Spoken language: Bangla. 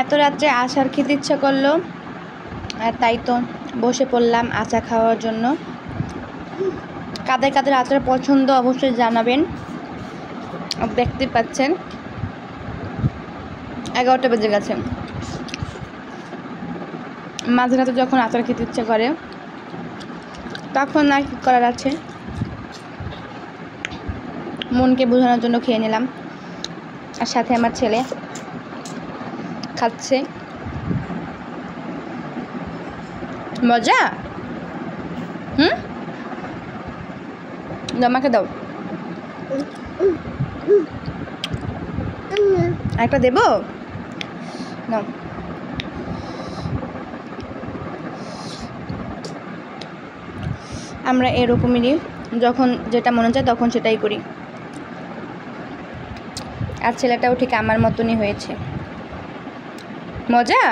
এত রাত্রে আচার খেতে ইচ্ছা করলো, আর তাই তো বসে পড়লাম আচার খাওয়ার জন্য। কাদের কাদের আচার পছন্দ অবশ্যই জানাবেন। দেখতে পাচ্ছেন 11টা বেজে গেছে। মাঝে রাতে যখন আচার খেতে ইচ্ছে করে তখন আর কি করার আছে, মনকে বোঝানোর জন্য খেয়ে নিলাম। আর সাথে আমার ছেলে খাচ্ছে। মজা। আমাকে দাও, একটা দেবো নাও। আমরা এরকমই যখন যেটা মনে চায় তখন সেটাই করি। আর ছেলেটাও ঠিক আমার মতনই হয়েছে। মজা।